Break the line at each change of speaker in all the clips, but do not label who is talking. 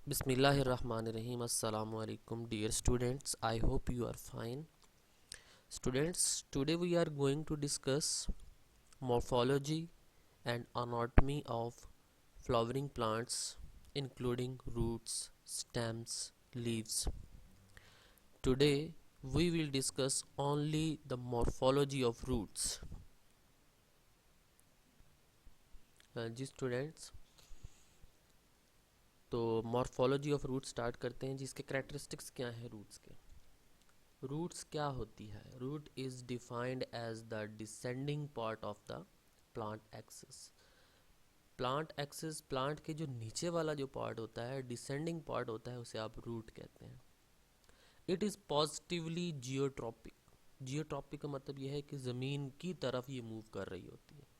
Bismillahirrahmanirrahim. Assalamu alaikum, dear students. I hope you are fine. Students, today we are going to discuss morphology and anatomy of flowering plants, including roots, stems, leaves. Today we will discuss only the morphology of roots. जी students, तो morphology of root start करते हैं। जिसके characteristics क्या हैं roots के। Roots क्या होती है? Root is defined as the descending part of the plant axis. Plant axis, plant के जो नीचे वाला जो पार्ट होता है, डिसेंडिंग पार्ट होता है, उसे आप रूट कहते हैं। It is positively geotropic. Geotropic का मतलब यह है कि ज़मीन की तरफ ये मूव कर रही होती है।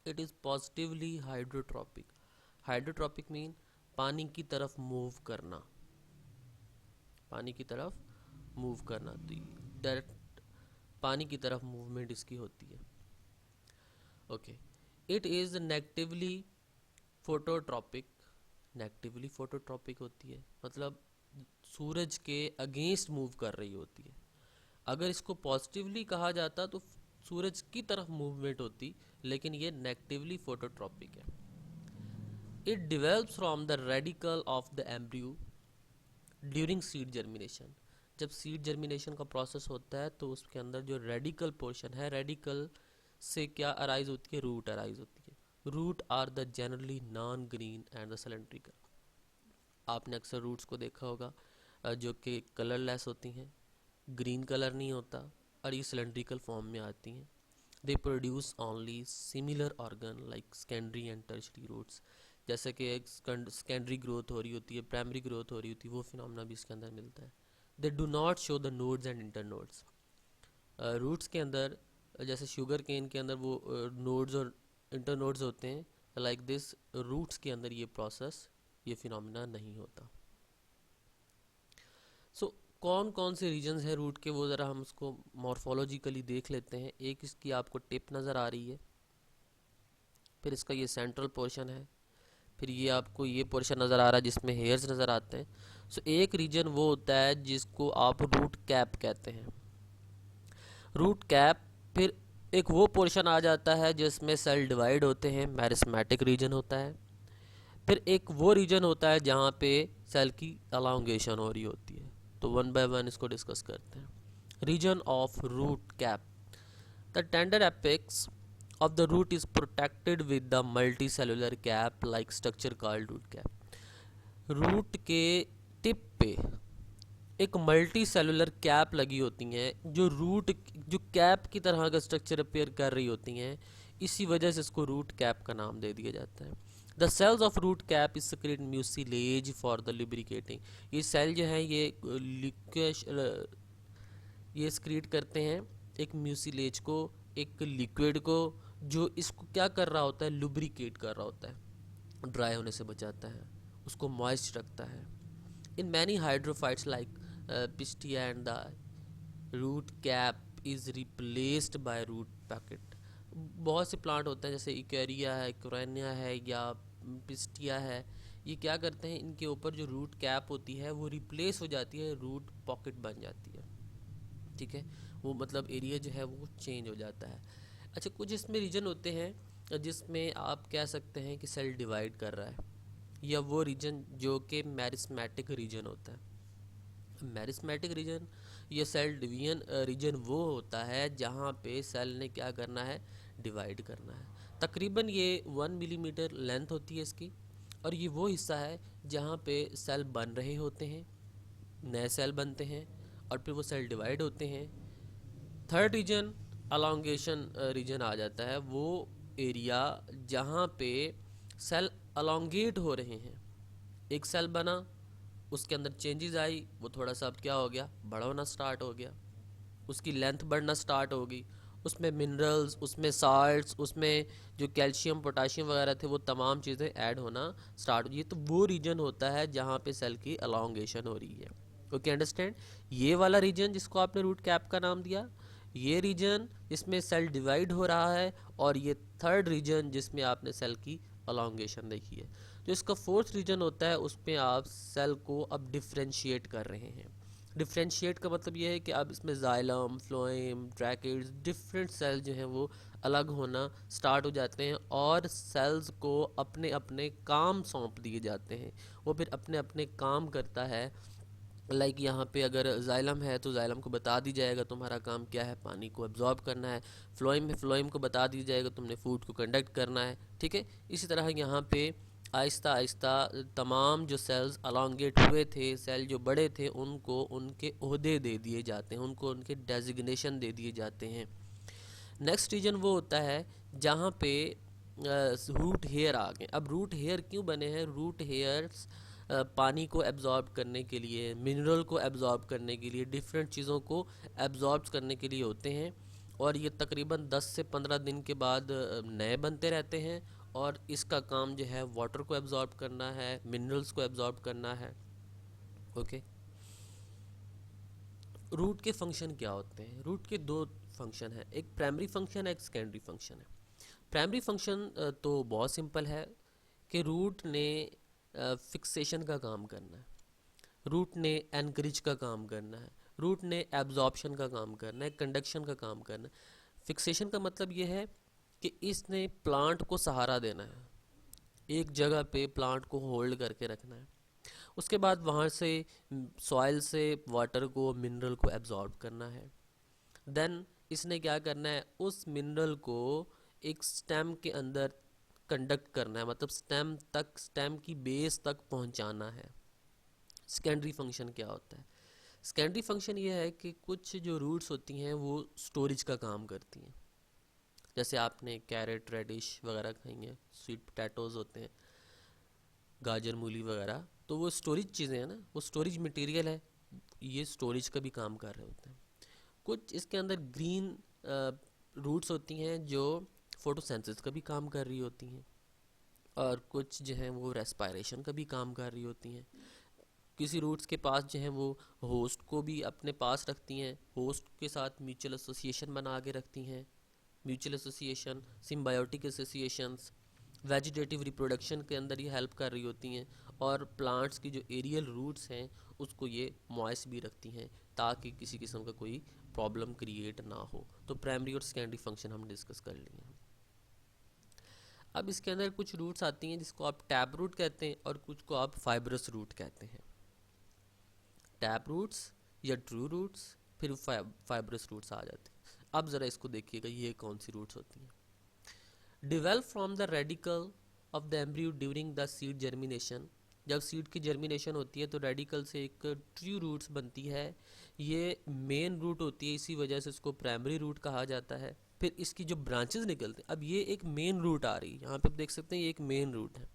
It is positively hydrotropic. Hydrotropic mean पानी की तरफ मूव करना, पानी की तरफ मूव करना, तो डायरेक्ट पानी की तरफ मूवमेंट इसकी होती है। Okay. It is negatively phototropic. Negatively phototropic होती है मतलब सूरज के अगेंस्ट मूव कर रही होती है। अगर इसको पॉजिटिवली कहा जाता तो सूरज की तरफ मूवमेंट होती, लेकिन ये नेगेटिवली फोटोट्रॉपिक है। It develops from the radical of the embryo during seed germination. जब सीड जर्मिनेशन का प्रोसेस होता है तो उसके अंदर जो रेडिकल पोर्शन है, रेडिकल से क्या अराइज होती है? रूट अराइज होती है। Root are the generally non green and the cylindrical. आपने अक्सर रूट्स को देखा होगा जो कि कलरलेस होती हैं, ग्रीन कलर नहीं होता, और ये सिलेंड्रिकल फॉर्म में आती हैं। They produce only similar organ like secondary and tertiary roots. जैसे कि एक सेकेंडरी ग्रोथ हो रही होती है, प्राइमरी ग्रोथ हो रही होती है, वो फिनोमेना भी इसके अंदर मिलता है। They do not show the nodes and internodes. Roots के अंदर जैसे शुगर केन के अंदर वो नोड्स और इंटरनोड्स होते हैं, लाइक दिस रूट्स के अंदर ये प्रोसेस, ये फिनोमेना नहीं होता। सो कौन कौन से रीजन्स हैं रूट के, वो ज़रा हम उसको मॉर्फोलॉजिकली देख लेते हैं। एक इसकी आपको टिप नज़र आ रही है, फिर इसका ये सेंट्रल पोर्शन है, फिर ये आपको ये पोर्शन नज़र आ रहा है जिसमें हेयर्स नज़र आते हैं। सो एक रीजन वो होता है जिसको आप रूट कैप कहते हैं। Root cap. फिर एक वो पोर्शन आ जाता है जिसमें सेल डिवाइड होते हैं, मेरिस्मेटिक रीजन होता है। फिर एक वो रीजन होता है जहाँ पे सेल की अलोंगेशन हो रही होती है। तो वन बाय वन इसको डिस्कस करते हैं। Region of root cap. The tender apex of the root is protected with the multicellular cap like structure called root cap. Root के टिप पे एक मल्टी सेलुलर कैप लगी होती हैं जो रूट जो कैप की तरह का स्ट्रक्चर अपेयर कर रही होती हैं। इसी वजह से इसको रूट कैप का नाम दे दिया जाता है। The cells of root cap is secrete mucilage for the lubricating. ये सेल जो है ये स्क्रीट करते हैं एक म्यूसिलेज को, एक लिक्विड को, जो इसको क्या कर रहा होता है? लुब्रिकेट कर रहा होता है, ड्राई होने से बचाता है, उसको मॉइस्ट रखता है। In many hydrophytes like pistia and the root cap is replaced by root packet. बहुत से प्लांट होते हैं जैसे इकेरिया है, कोरेनिया है या पिस्टिया है, ये क्या करते हैं, इनके ऊपर जो रूट कैप होती है वो रिप्लेस हो जाती है, रूट पॉकेट बन जाती है। ठीक है, वो मतलब एरिया जो है वो चेंज हो जाता है। अच्छा, कुछ इसमें रीजन होते हैं जिसमें आप कह सकते हैं कि सेल डिवाइड कर रहा है, या वो रीजन जो कि मेरिस्मेटिक रीजन होता है। मेरिस्मेटिक रीजन या सेल डिवीजन रीजन वो होता है जहाँ पे सेल ने क्या करना है? डिवाइड करना है। तकरीबन ये 1 मिलीमीटर लेंथ होती है इसकी, और ये वो हिस्सा है जहाँ पे सेल बन रहे होते हैं, नए सेल बनते हैं, और फिर वो सेल डिवाइड होते हैं। थर्ड रीजन अलोंगेशन रीजन आ जाता है, वो एरिया जहाँ पे सेल अलोंगेट हो रहे हैं। एक सेल बना, उसके अंदर चेंजेस आई, वो थोड़ा सा अब क्या हो गया? बड़ा होना स्टार्ट हो गया, उसकी लेंथ बढ़ना स्टार्ट हो गई, उसमें मिनरल्स, उसमें साल्ट्स, उसमें जो कैल्शियम पोटाशियम वगैरह थे वो तमाम चीज़ें ऐड होना स्टार्ट हो। ये तो वो रीजन होता है जहाँ पे सेल की अलोंगेशन हो रही है। Okay, understand? ये वाला रीजन जिसको आपने रूट कैप का नाम दिया, ये रीजन जिसमें सेल डिवाइड हो रहा है, और ये थर्ड रीजन जिसमें आपने सेल की अलोंगेशन देखी है। जो इसका फोर्थ रीजन होता है उसमें आप सेल को अब डिफ्रेंशिएट कर रहे हैं। डिफ्रेंशिएट का मतलब ये है कि अब इसमें xylem, phloem, tracheids, different cell जो हैं वो अलग होना स्टार्ट हो जाते हैं और सेल्स को अपने अपने काम सौंप दिए जाते हैं। वो फिर अपने अपने काम करता है। लाइक यहाँ पे अगर जाइलम है तो जाइलम को बता दी जाएगा तुम्हारा काम क्या है, पानी को एब्जॉर्ब करना है। फ्लोएम है, फ्लोएम को बता दी जाएगा तुमने फूड को कंडक्ट करना है। ठीक है, इसी तरह यहाँ पे आहिस्ता आहिस्ता तमाम जो सेल्स अलॉन्गेट हुए थे, सेल जो बड़े थे, उनको उनके ओहदे दे दिए जाते हैं, उनको उनके डेजिग्नेशन दे दिए जाते हैं। नेक्स्ट रीजन वो होता है जहाँ पे रूट हेयर आ गए। अब रूट हेयर क्यों बने हैं? रूट हेयर्स पानी को एब्जॉर्ब करने के लिए, मिनरल को एब्जॉर्ब करने के लिए, डिफरेंट चीज़ों को एब्जॉर्ब करने के लिए होते हैं। और ये तकरीबन 10 से 15 दिन के बाद नए बनते रहते हैं और इसका काम जो है वाटर को एब्जॉर्ब करना है, मिनरल्स को एब्जॉर्ब करना है। ओके, रूट के फंक्शन क्या होते हैं? रूट के दो फंक्शन है, एक प्राइमरी फंक्शन है, एक सेकेंडरी फंक्शन है। प्राइमरी फंक्शन तो बहुत सिंपल है कि रूट ने फिक्सेशन का काम करना है, रूट ने एनकरेज का काम करना है, रूट ने एब्जॉर्प्शन का काम करना है, कंडक्शन का काम करना है। फिक्सेशन का मतलब ये है कि इसने प्लांट को सहारा देना है, एक जगह पे प्लांट को होल्ड करके रखना है। उसके बाद वहाँ से सॉइल से वाटर को, मिनरल को एब्जॉर्ब करना है। देन इसने क्या करना है, उस मिनरल को एक स्टेम के अंदर कंडक्ट करना है, मतलब स्टेम तक, स्टेम की बेस तक पहुंचाना है। सेकेंडरी फंक्शन क्या होता है? सेकेंडरी फंक्शन ये है कि कुछ जो रूट्स होती हैं वो स्टोरेज का काम करती हैं। जैसे आपने कैरेट, रेडिश वगैरह खाई हैं, स्वीट पोटैटोज होते हैं, गाजर, मूली वगैरह, तो वो स्टोरेज चीज़ें हैं ना, वो स्टोरेज मटेरियल है, ये स्टोरेज का भी काम कर रहे होते हैं। कुछ इसके अंदर ग्रीन रूट्स होती हैं जो फोटोसिंथेसिस का भी काम कर रही होती हैं, और कुछ जो हैं वो रेस्पायरेशन का भी काम कर रही होती हैं। किसी रूट्स के पास जो है वो होस्ट को भी अपने पास रखती हैं, होस्ट के साथ म्यूचुअल एसोसिएशन बना के रखती हैं। Mutual association, symbiotic associations, vegetative reproduction के अंदर ये हेल्प कर रही होती हैं। और प्लांट्स की जो एरियल रूट्स हैं उसको ये मॉइस्ट भी रखती हैं ताकि किसी किस्म का कोई प्रॉब्लम क्रिएट ना हो। तो प्राइमरी और सेकेंडरी फंक्शन हम डिस्कस कर लिए हैं। अब इसके अंदर कुछ रूट्स आती हैं जिसको आप टैप रूट कहते हैं और कुछ को आप फाइब्रस रूट कहते हैं। टैप रूट्स या ट्रू रूट्स, फिर फाइब्रस रूट्स आ जाते हैं। अब ज़रा इसको देखिएगा, ये कौन सी रूट्स होती हैं। Develop from the radical of the embryo during the seed germination. जब सीड की जर्मिनेशन होती है तो रेडिकल से एक ट्रू रूट्स बनती है। ये मेन रूट होती है, इसी वजह से इसको प्राइमरी रूट कहा जाता है। फिर इसकी जो ब्रांचेस निकलते हैं, अब ये एक मेन रूट आ रही है, यहाँ पे आप देख सकते हैं ये एक मेन रूट है।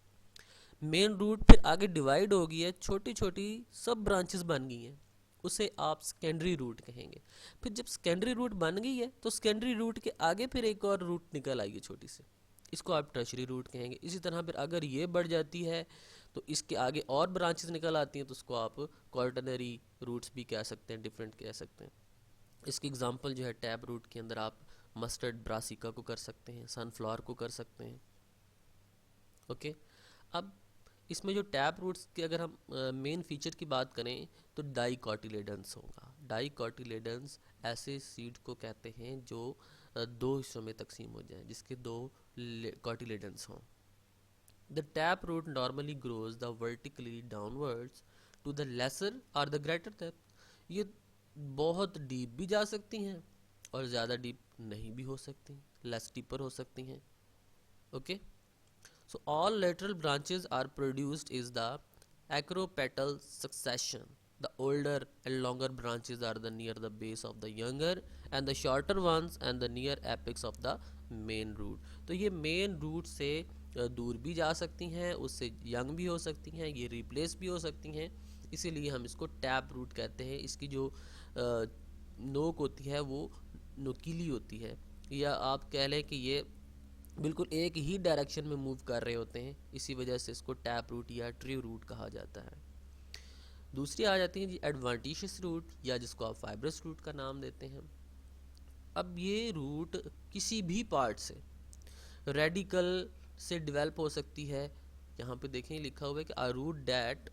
मेन रूट फिर आगे डिवाइड हो गई है, छोटी छोटी सब ब्रांचेस बन गई हैं, उसे आप सेकेंडरी रूट कहेंगे। फिर जब सेकेंडरी रूट बन गई है तो सेकेंडरी रूट के आगे फिर एक और रूट निकल आई है छोटी सी, इसको आप टर्शरी रूट कहेंगे। इसी तरह फिर अगर ये बढ़ जाती है तो इसके आगे और ब्रांचेस निकल आती हैं तो उसको आप क्वार्टनरी रूट्स भी कह सकते हैं, डिफरेंट कह सकते हैं। इसकी एग्जांपल जो है टैप रूट के अंदर आप मस्टर्ड ब्रासिका को कर सकते हैं, सनफ्लावर को कर सकते हैं। ओके, अब इसमें जो टैप रूट्स के अगर हम मेन फीचर की बात करें तो डाइकोटिलेडन्स होगा। डाइकोटिलेडन्स ऐसे सीड को कहते हैं जो दो हिस्सों में तकसीम हो जाएं, जिसके दो कोटिलेडन्स हों। The tap root normally grows the vertically downwards to the lesser or the greater depth. ये बहुत डीप भी जा सकती हैं और ज़्यादा डीप नहीं भी हो सकती, लेस डीपर हो सकती हैं। Okay, so all lateral branches are produced is the acropetal succession. The older and longer branches are the near the base of the younger and the shorter ones and the near apex of the main root. तो ये main root से दूर भी जा सकती हैं, उससे young भी हो सकती हैं, ये रिप्लेस भी हो सकती हैं, इसीलिए हम इसको टैप रूट कहते हैं। इसकी जो नोक होती है वो नुकीली होती है, या आप कह लें कि ये बिल्कुल एक ही डायरेक्शन में मूव कर रहे होते हैं, इसी वजह से इसको टैप रूट या ट्री रूट कहा जाता है। दूसरी आ जाती है जी एडवांटिशियस रूट, या जिसको आप फाइब्रस रूट का नाम देते हैं। अब ये रूट किसी भी पार्ट से, रेडिकल से डेवलप हो सकती है, यहाँ पे देखें लिखा हुआ है कि a root that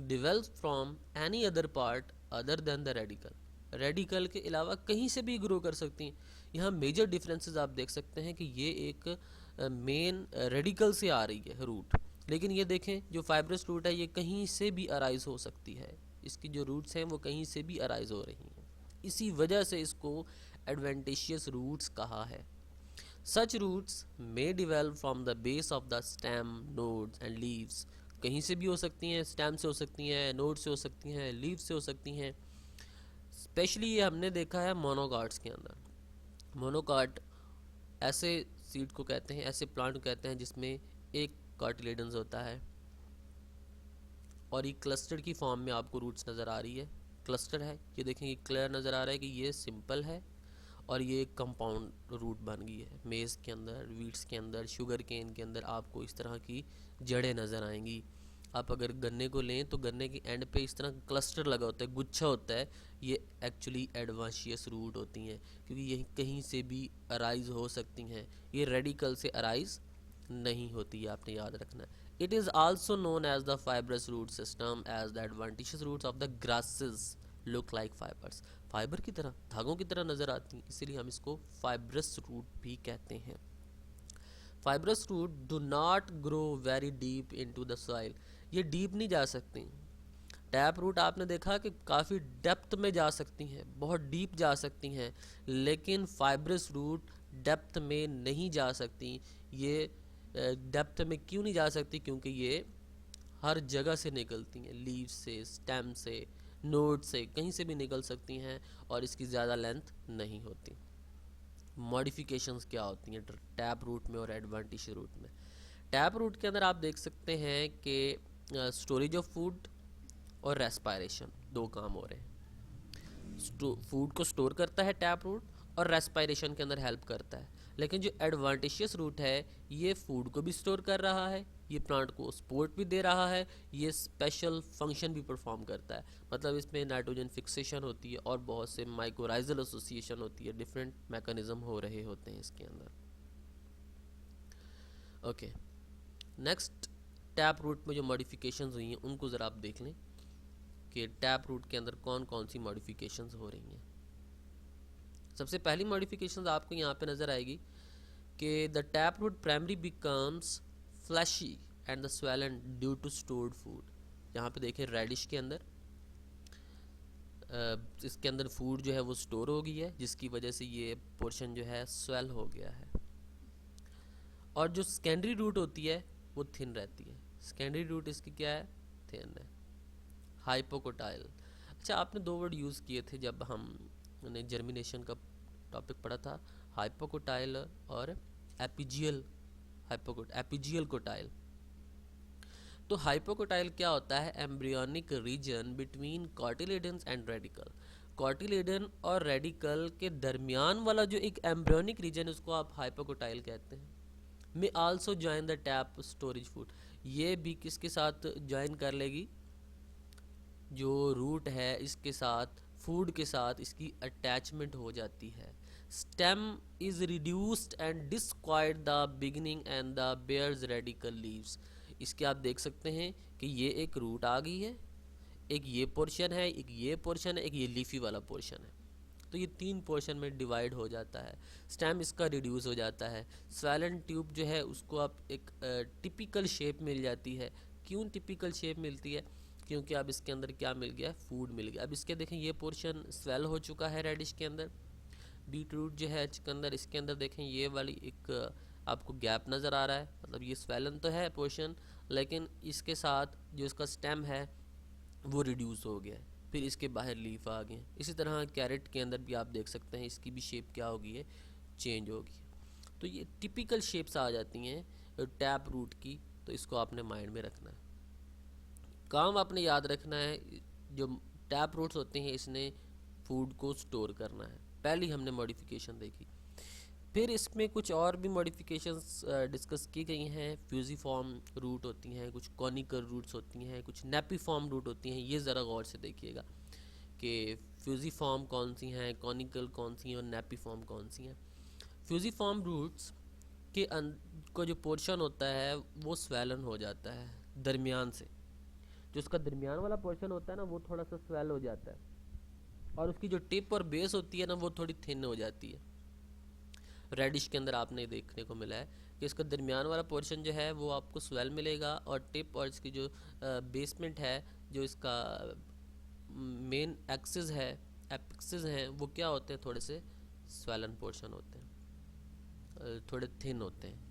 develops from any other part other than the radical, radical के अलावा कहीं से भी ग्रो कर सकती हैं। यहाँ मेजर डिफरेंसेस आप देख सकते हैं कि ये एक मेन रेडिकल से आ रही है रूट, लेकिन ये देखें जो फाइब्रस रूट है ये कहीं से भी अराइज हो सकती है, इसकी जो रूट्स हैं वो कहीं से भी अराइज हो रही हैं, इसी वजह से इसको एडवेंटिशियस रूट्स कहा है। Such roots may develop from the base of the stem, nodes and leaves, कहीं से भी हो सकती हैं, स्टेम से हो सकती हैं, नोड से हो सकती हैं, लीव से हो सकती हैं। स्पेशली ये हमने देखा है मोनोकाट्स के अंदर। मोनोकाट ऐसे सीड को कहते हैं, ऐसे प्लांट को कहते हैं जिसमें एक कार्टिलेडन्स होता है और ये क्लस्टर की फॉर्म में आपको रूट्स नज़र आ रही है। क्लस्टर है, ये देखें ये क्लियर नज़र आ रहा है कि ये सिंपल है और ये एक कंपाउंड रूट बन गई है। मेज़ के अंदर, वीट्स के अंदर, शुगर केन के अंदर आपको इस तरह की जड़ें नज़र आएंगी। आप अगर गन्ने को लें तो गन्ने के एंड पे इस तरह क्लस्टर लगा होता है, गुच्छा होता है, ये एक्चुअली एडवांशियस रूट होती हैं, क्योंकि ये कहीं से भी अराइज हो सकती हैं, ये रेडिकल से अराइज नहीं होती है, आपने याद रखना है। It is also known as the fibrous root system as the adventitious roots of the grasses look like fibres, fibre की तरह, धागों की तरह नज़र आती हैं, इसीलिए हम इसको फाइब्रस रूट भी कहते हैं। Fibrous root do not grow very deep into the soil, ये डीप नहीं जा सकती। टैप रूट आपने देखा कि काफ़ी डेप्थ में जा सकती हैं, बहुत डीप जा सकती हैं, लेकिन फाइब्रस रूट डेप्थ में नहीं जा सकती। ये डेप्थ में क्यों नहीं जा सकती? क्योंकि ये हर जगह से निकलती हैं, लीव से, स्टेम से, नोड से, कहीं से भी निकल सकती हैं और इसकी ज़्यादा लेंथ नहीं होती। मॉडिफिकेशंस क्या होती हैं टैप रूट में और एडवांटिशियस रूट में? टैप रूट के अंदर आप देख सकते हैं कि स्टोरेज ऑफ फूड और रेस्पायरेशन, दो काम हो रहे हैं। फूड को स्टोर करता है टैप रूट और रेस्पायरेशन के अंदर हेल्प करता है। लेकिन जो एडवांटिशियस रूट है ये फूड को भी स्टोर कर रहा है, ये प्लांट को सपोर्ट भी दे रहा है, ये स्पेशल फंक्शन भी परफॉर्म करता है। मतलब इसमें नाइट्रोजन फिक्सेशन होती है और बहुत से माइक्रोराइजल एसोसिएशन होती है, डिफरेंट मैकेनिज्म हो रहे होते हैं इसके अंदर। ओके, नेक्स्ट टैप रूट में जो मॉडिफिकेशंस हुई हैं उनको ज़रा आप देख लें कि टैप रूट के अंदर कौन कौन सी मॉडिफिकेशंस हो रही हैं। सबसे पहली मॉडिफिकेशंस आपको यहाँ पे नज़र आएगी कि the tap root primary becomes fleshy and the swollen due to stored food. यहाँ पे देखें रेडिश के अंदर इसके अंदर फूड जो है वो स्टोर हो गई है, जिसकी वजह से ये पोर्शन जो है स्वेल हो गया है। और जो सेकेंडरी रूट होती है वो थिन रहती है। सेकेंडरी रूट इसकी क्या है? थिन है। हाइपोकोटाइल। अच्छा, आपने दो वर्ड यूज़ किए थे जब हमने जर्मिनेशन का टॉपिक पढ़ा था, हाइपोकोटाइल और एपिजियल एपिजियल कोटाइल। तो हाइपोकोटाइल क्या होता है? Embryonic region between cotyledons and radical. Cotyledon और रेडिकल के दरमियान वाला जो एक एम्ब्रियोनिक रीजन है उसको आप हाइपोकोटाइल कहते हैं। में also join the tap storage food, ये भी किसके साथ ज्वाइन कर लेगी? जो रूट है इसके साथ, फूड के साथ इसकी अटैचमेंट हो जाती है। Stem is reduced and disc shaped the beginning and the bears radical leaves. इसके आप देख सकते हैं कि ये एक रूट आ गई है, एक ये पोर्शन है, एक ये पोर्शन है, एक ये लीफी वाला पोर्शन है। तो ये तीन पोर्शन में डिवाइड हो जाता है। स्टेम इसका रिड्यूस हो जाता है। स्वेलन ट्यूब जो है उसको आप एक टिपिकल शेप मिल जाती है। क्यों टिपिकल शेप मिलती है? क्योंकि अब इसके अंदर क्या मिल गया? फूड मिल गया। अब इसके देखें ये पोर्शन स्वेल हो चुका है रेडिश के अंदर। बीट रूट जो है चुकंदर, इसके अंदर देखें ये वाली एक आपको गैप नज़र आ रहा है, मतलब ये स्वेलन तो है पोर्शन, लेकिन इसके साथ जो इसका स्टेम है वो रिड्यूस हो गया है, फिर इसके बाहर लीफ आ गए। इसी तरह कैरेट के अंदर भी आप देख सकते हैं इसकी भी शेप क्या होगी है? चेंज होगी। तो ये टिपिकल शेप्स आ जाती हैं टैप रूट की, तो इसको आपने माइंड में रखना है। काम आपने याद रखना है, जो टैप रूट्स होते हैं इसने फूड को स्टोर करना है। पहली हमने मॉडिफिकेशन देखी, फिर इसमें कुछ और भी मॉडिफिकेशंस डिस्कस की गई हैं। फ्यूजीफॉर्म रूट होती हैं, कुछ कॉनिकल रूट्स होती हैं, कुछ नेपीफॉर्म रूट होती हैं। ये ज़रा गौर से देखिएगा कि फ्यूजीफॉर्म कौन सी हैं, कॉनिकल कौन सी हैं और नेपीफॉर्म कौन सी हैं। फ्यूजीफॉर्म रूट्स कि को जो पोर्शन होता है वो स्वेलन हो जाता है दरमियान से, जो उसका दरमियान वाला पोर्शन होता है ना वो थोड़ा सा स्वेल हो जाता है, और उसकी जो टिप और बेस होती है ना वो थोड़ी थिन हो जाती है। रेडिश के अंदर आपने देखने को मिला है कि इसका दरमियान वाला पोर्शन जो है वो आपको स्वेल मिलेगा, और टिप और इसकी जो बेसमेंट है, जो इसका मेन एक्सिस है, एपिक्सिस हैं, वो क्या होते हैं, थोड़े से स्वेलन पोर्शन होते हैं, थोड़े थिन होते हैं।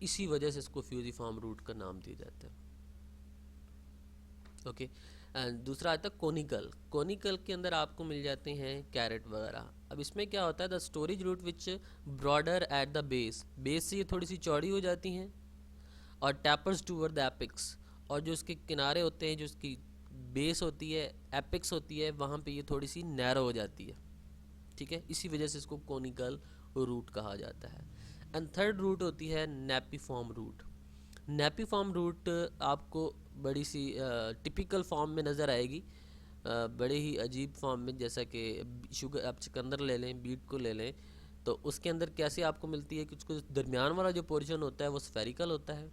इसी वजह से इसको फ्यूजिफॉर्म रूट का नाम दिया जाता है। ओके। एंड दूसरा आता है कोनिकल। कोनिकल के अंदर आपको मिल जाते हैं कैरेट वगैरह। अब इसमें क्या होता है, the storage root which broader at the base से ये थोड़ी सी चौड़ी हो जाती हैं, और टैपर्स टूवर्ड द एपिक्स, और जो इसके किनारे होते हैं, जो इसकी बेस होती है, एपिक्स होती है, वहाँ पे ये थोड़ी सी नैरो हो जाती है। ठीक है, इसी वजह से इसको कोनिकल रूट कहा जाता है। एंड थर्ड रूट होती है नेपिफॉर्म रूट। नेपिफॉर्म रूट आपको बड़ी सी टिपिकल फॉर्म में नज़र आएगी, बड़े ही अजीब फॉर्म में, जैसा कि शुगर, आप चुकंदर ले लें, बीट को ले लें, तो उसके अंदर कैसे आपको मिलती है कि उसको दरमियान वाला जो पोर्शन होता है वो स्फेरिकल होता है,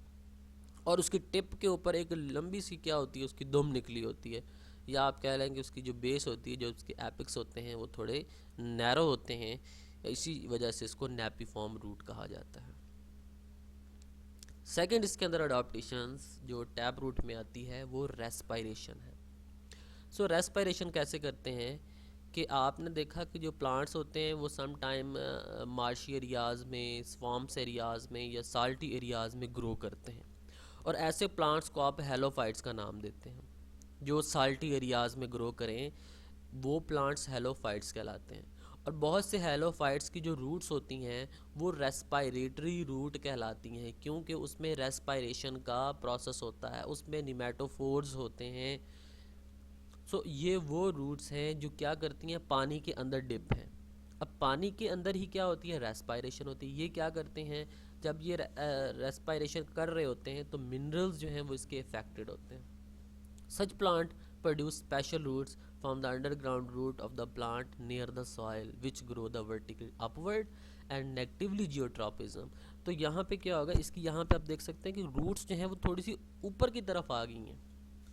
और उसकी टिप के ऊपर एक लंबी सी क्या होती है, उसकी दुम निकली होती है, या आप कह लेंगे उसकी जो बेस होती है, जो उसके एपिक्स होते हैं वो थोड़े नैरो होते हैं। इसी वजह से इसको नेपिफॉर्म रूट कहा जाता है। सेकंड इसके अंदर अडॉप्टेशंस जो टैप रूट में आती है वो रेस्पायरेशन है। सो रेस्पायरेशन कैसे करते हैं कि आपने देखा कि जो प्लांट्स होते हैं वो सम टाइम मार्शी एरियाज़ में, स्वॉम्प्स एरियाज़ में, या साल्टी एरियाज़ में ग्रो करते हैं, और ऐसे प्लांट्स को आप हेलोफाइट्स का नाम देते हैं। जो साल्टी एरियाज़ में ग्रो करें वो प्लांट्स हेलोफाइट्स कहलाते हैं। और बहुत से हेलोफाइट्स की जो रूट्स होती हैं वो रेस्पायरेटरी रूट कहलाती हैं, क्योंकि उसमें रेस्पायरेशन का प्रोसेस होता है, उसमें निमेटोफोर्स होते हैं। सो ये वो रूट्स हैं जो क्या करती हैं, पानी के अंदर डिप हैं। अब पानी के अंदर ही क्या होती है, रेस्पायरेशन होती है। ये क्या करते हैं, जब ये रेस्पायरेशन कर रहे होते हैं तो मिनरल्स जो हैं वो इसके अफेक्टेड होते हैं। Such plant produce special roots from the underground root of the plant near the soil, which grow the vertically upward and negatively geotropism। तो यहाँ पे क्या होगा, इसकी यहाँ पे आप देख सकते हैं कि रूट्स जो हैं वो थोड़ी सी ऊपर की तरफ आ गई हैं,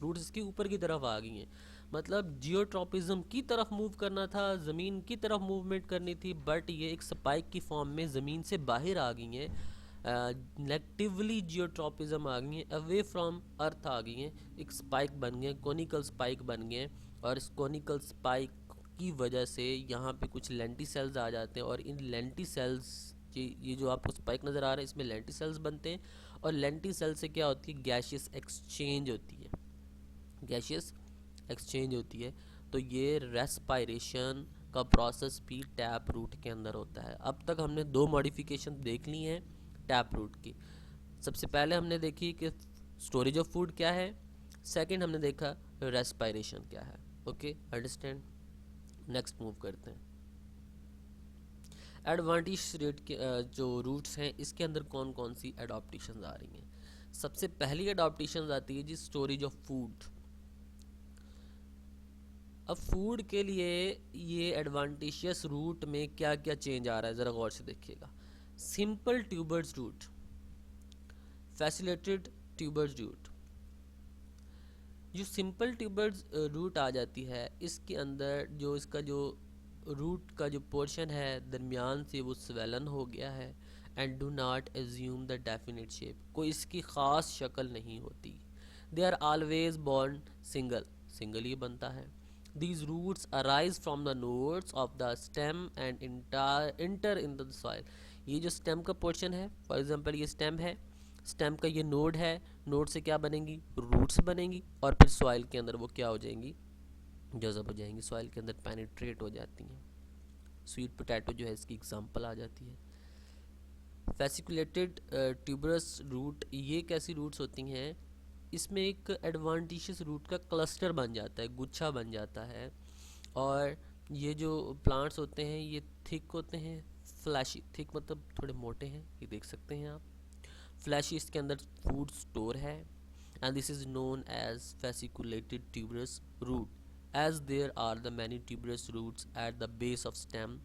रूट्स इसकी ऊपर की तरफ आ गई हैं, मतलब जियोट्रॉपिज्म की तरफ मूव करना था, ज़मीन की तरफ मूवमेंट करनी थी, बट ये एक स्पाइक की फॉर्म में ज़मीन से बाहर आ गई हैं, नेगेटिवली जियोट्रॉपिज्म आ गई हैं, अवे फ्रॉम अर्थ आ गई हैं, एक स्पाइक बन गए, कोनिकल स्पाइक बन गए, और इस कोनिकल स्पाइक की वजह से यहाँ पे कुछ लेंटी सेल्स आ जाते हैं, और इन लेंटी सेल्स, ये जो आपको स्पाइक नज़र आ रहा है इसमें लेंटी सेल्स बनते हैं, और लेंटी सेल से क्या होती है, गैशियस एक्सचेंज होती है, गैशियस एक्सचेंज होती है। तो ये रेस्पायरेशन का प्रोसेस भी टैप रूट के अंदर होता है। अब तक हमने दो मॉडिफिकेशन देख ली हैं टैप रूट की। सबसे पहले हमने देखी कि स्टोरेज ऑफ फूड क्या है, सेकंड हमने देखा रेस्पायरेशन क्या है। Okay, understand. नेक्स्ट मूव करते हैं। एडवांटेज रेट के जो रूट्स हैं इसके अंदर कौन कौन सी एडॉप्टेशन आ रही हैं। सबसे पहली एडॉप्टेशन आती है जी स्टोरेज ऑफ फूड। अब फूड के लिए ये एडवांटेशियस रूट में क्या क्या चेंज आ रहा है, ज़रा गौर से देखिएगा। Simple tubers root, facilitated tubers root. जो सिंपल ट्यूबर्स रूट आ जाती है, इसके अंदर जो इसका जो रूट का जो पोर्शन है दरमियान से वो स्वेलन हो गया है, and do not assume the definite shape, कोई इसकी ख़ास शक्ल नहीं होती। They are always born single, single ही बनता है। These roots arise from the nodes of the stem and enter into the soil। ये जो स्टेम का पोर्शन है, फॉर एग्जांपल ये स्टेम है, स्टेम का ये नोड है, नोड से क्या बनेंगी, रूट्स बनेंगी, और फिर सॉइल के अंदर वो क्या हो जाएंगी, जज़ब हो जाएंगी, सॉइल के अंदर पेनिट्रेट हो जाती हैं। स्वीट पोटैटो जो है इसकी एग्जांपल आ जाती है। फेसिकुलेटेड ट्यूबरस रूट, ये कैसी रूट्स होती हैं, इसमें एक एडवांटेशियस रूट का क्लस्टर बन जाता है, गुच्छा बन जाता है, और ये जो प्लांट्स होते हैं ये थिक होते हैं, फ्लैशी, थिक मतलब थोड़े मोटे हैं, ये देख सकते हैं आप। फ्लैशी, इसके अंदर फूड स्टोर है, and this is known as fasciculated tuberous root, as there are the many tuberous roots at the base of stem,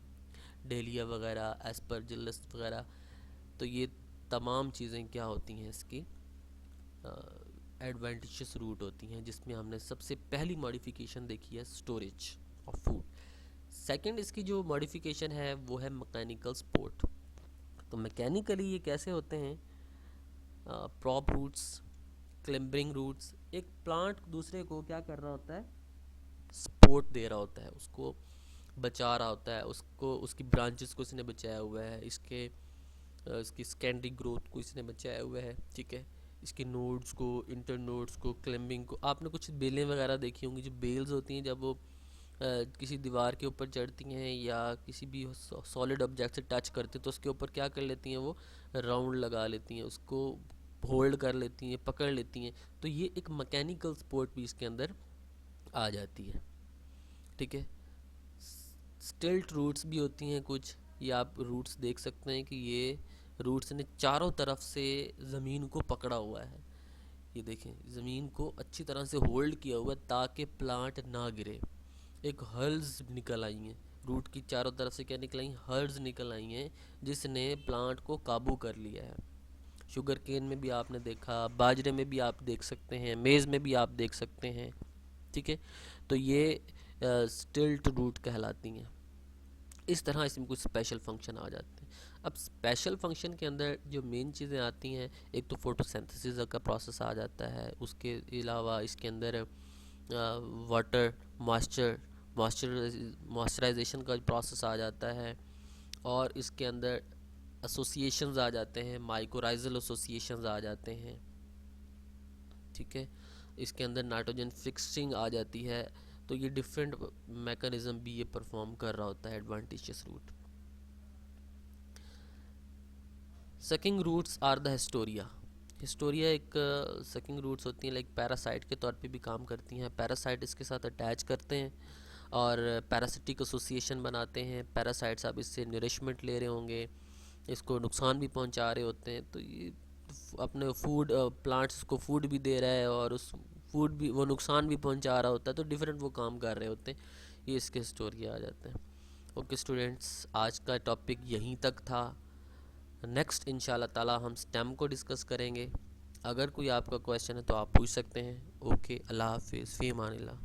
dahlia वगैरह, एस्परजिलस वगैरह, तो ये तमाम चीज़ें क्या होती हैं इसकी एडवांटेजेस रूट होती हैं, जिसमें हमने सबसे पहली मॉडिफिकेशन देखी है स्टोरेज ऑफ फूड। सेकंड इसकी जो मॉडिफिकेशन है वो है मैकेनिकल सपोर्ट। तो मैकेनिकली ये कैसे होते हैं, प्रॉप रूट्स, क्लिम्बरिंग रूट्स, एक प्लांट दूसरे को क्या कर रहा होता है, सपोर्ट दे रहा होता है, उसको बचा रहा होता है, उसको उसकी ब्रांचेस को इसने बचाया हुआ है, इसकी सेकेंडरी ग्रोथ को इसने बचाया हुआ है, ठीक है, इसके नोड्स को, इंटर नोड्स को, क्लिम्बिंग को। आपने कुछ बेलें वगैरह देखी होंगी, जो बेल्स होती हैं जब वो किसी दीवार के ऊपर चढ़ती हैं या किसी भी सॉलिड ऑब्जेक्ट से टच करते हैं तो उसके ऊपर क्या कर लेती हैं, वो राउंड लगा लेती हैं, उसको होल्ड कर लेती हैं, पकड़ लेती हैं। तो ये एक मैकेनिकल सपोर्ट भी इसके अंदर आ जाती है, ठीक है। स्टिल्ट रूट्स भी होती हैं कुछ, ये आप रूट्स देख सकते हैं कि ये रूट्स ने चारों तरफ से ज़मीन को पकड़ा हुआ है। ये देखें, ज़मीन को अच्छी तरह से होल्ड किया हुआ है ताकि प्लांट ना गिरे। एक हर्ल्स निकल आई हैं, रूट की चारों तरफ से क्या निकल आई, हर्ल्स निकल आई हैं, जिसने प्लांट को काबू कर लिया है। शुगर केन में भी आपने देखा, बाजरे में भी आप देख सकते हैं, मेज़ में भी आप देख सकते हैं, ठीक है। तो ये स्टिल्ट रूट कहलाती हैं। इस तरह इसमें कुछ स्पेशल फंक्शन आ जाते हैं। अब स्पेशल फंक्शन के अंदर जो मेन चीज़ें आती हैं, एक तो फोटोसिंथेसिस का प्रोसेस आ जाता है, उसके अलावा इसके अंदर वाटर मॉइस्चराइजेशन का प्रोसेस आ जाता है, और इसके अंदर एसोसिएशंस आ जाते हैं, माइकोराइजल एसोसिएशंस आ जाते हैं, ठीक है। इसके अंदर नाइट्रोजन फिक्सिंग आ जाती है। तो ये डिफरेंट मैकेनिज्म भी ये परफॉर्म कर रहा होता है advantageous root. Sucking roots are the haustoria. Haustoria एक सकिंग रूट्स होती हैं, लाइक पैरासाइट के तौर पे भी काम करती हैं। पैरासाइट इसके साथ अटैच करते हैं और पैरासिटिक एसोसिएशन बनाते हैं। पैरासाइट्स अब इससे नरिशमेंट ले रहे होंगे, इसको नुकसान भी पहुंचा रहे होते हैं, तो ये अपने फूड प्लांट्स को फूड भी दे रहा है और उस फूड भी वो नुकसान भी पहुंचा रहा होता है, तो डिफरेंट वो काम कर रहे होते हैं। ये इसके हिस्टोरिया आ जाते हैं। ओके स्टूडेंट्स, आज का टॉपिक यहीं तक था। नेक्स्ट इंशाल्लाह ताला हम स्टेम को डिस्कस करेंगे। अगर कोई आपका क्वेश्चन है तो आप पूछ सकते हैं। ओके, अल्लाह हाफिज़, फ़ी अमानिल्लाह।